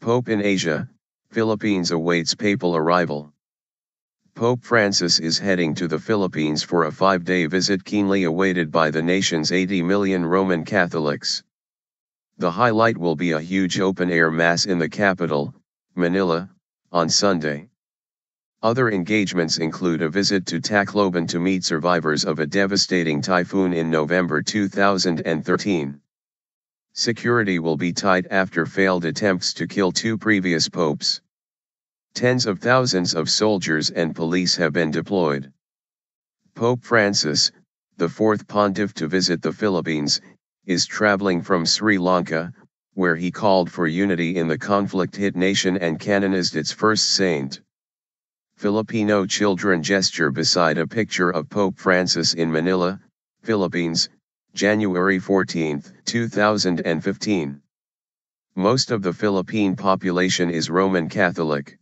Pope in Asia, Philippines awaits papal arrival. Pope Francis is heading to the Philippines for a 5-day visit keenly awaited by the nation's 80 million Roman Catholics. The highlight will be a huge open-air mass in the capital, Manila, on Sunday. Other engagements include a visit to Tacloban to meet survivors of a devastating typhoon in November 2013. Security will be tight after failed attempts to kill 2 previous popes. Tens of thousands of soldiers and police have been deployed. Pope Francis, the 4th pontiff to visit the Philippines, is traveling from Sri Lanka, where he called for unity in the conflict-hit nation and canonized its first saint. Filipino children gesture beside a picture of Pope Francis in Manila, Philippines, January 14, 2015. Most of the Philippine population is Roman Catholic.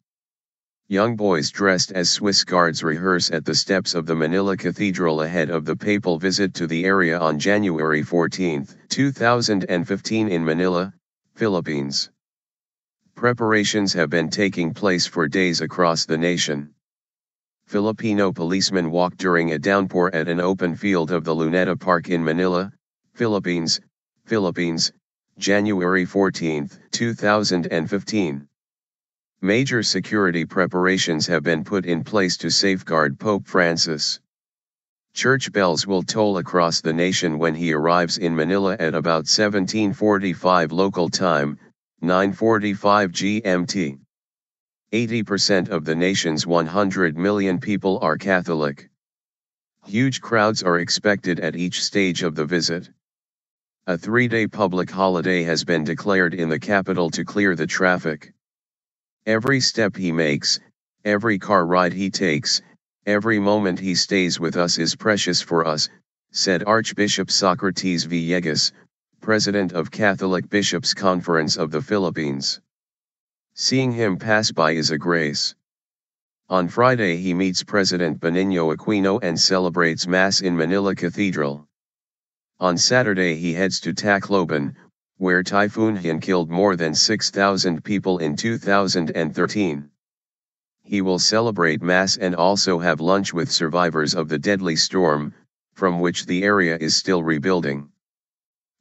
Young boys dressed as Swiss guards rehearse at the steps of the Manila Cathedral ahead of the papal visit to the area on January 14, 2015 in Manila, Philippines. Preparations have been taking place for days across the nation. Filipino policemen walked during a downpour at an open field of the Luneta Park in Manila, Philippines, January 14, 2015. Major security preparations have been put in place to safeguard Pope Francis. Church bells will toll across the nation when he arrives in Manila at about 17:45 local time, 9:45 GMT. 80% of the nation's 100 million people are Catholic. Huge crowds are expected at each stage of the visit. A 3-day public holiday has been declared in the capital to clear the traffic. Every step he makes, every car ride he takes, every moment he stays with us is precious for us, said Archbishop Socrates Villegas, president of Catholic Bishops' Conference of the Philippines. Seeing him pass by is a grace. On Friday he meets President Benigno Aquino and celebrates Mass in Manila Cathedral. On Saturday he heads to Tacloban, where Typhoon Haiyan killed more than 6,000 people in 2013. He will celebrate Mass and also have lunch with survivors of the deadly storm, from which the area is still rebuilding.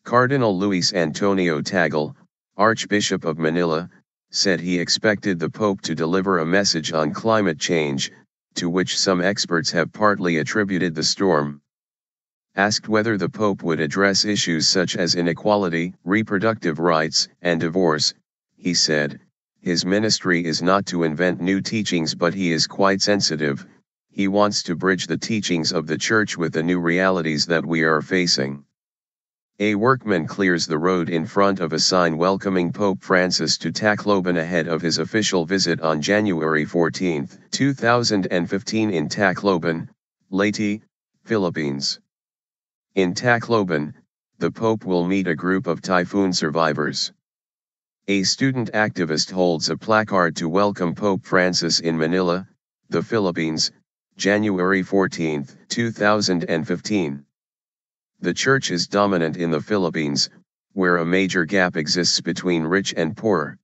Cardinal Luis Antonio Tagle, Archbishop of Manila, said he expected the Pope to deliver a message on climate change, to which some experts have partly attributed the storm. Asked whether the Pope would address issues such as inequality, reproductive rights, and divorce, he said, "His ministry is not to invent new teachings, but he is quite sensitive. He wants to bridge the teachings of the Church with the new realities that we are facing." A workman clears the road in front of a sign welcoming Pope Francis to Tacloban ahead of his official visit on January 14, 2015 in Tacloban, Leyte, Philippines. In Tacloban, the Pope will meet a group of typhoon survivors. A student activist holds a placard to welcome Pope Francis in Manila, the Philippines, January 14, 2015. The Church is dominant in the Philippines, where a major gap exists between rich and poor.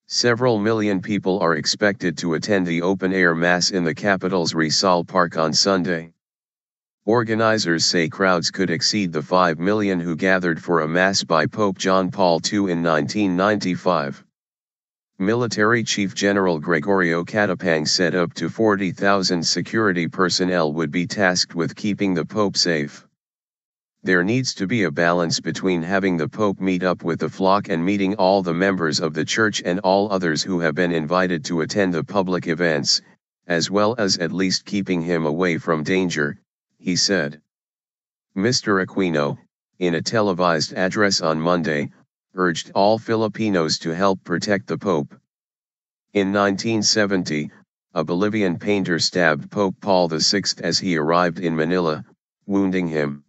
Several million people are expected to attend the open-air Mass in the capital's Rizal Park on Sunday. Organizers say crowds could exceed the 5 million who gathered for a Mass by Pope John Paul II in 1995. Military Chief General Gregorio Catapang said up to 40,000 security personnel would be tasked with keeping the Pope safe. There needs to be a balance between having the Pope meet up with the flock and meeting all the members of the Church and all others who have been invited to attend the public events, as well as at least keeping him away from danger, he said. Mr. Aquino, in a televised address on Monday, urged all Filipinos to help protect the Pope. In 1970, a Bolivian painter stabbed Pope Paul VI as he arrived in Manila, wounding him.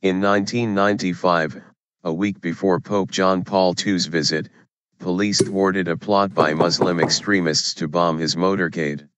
In 1995, a week before Pope John Paul II's visit, police thwarted a plot by Muslim extremists to bomb his motorcade.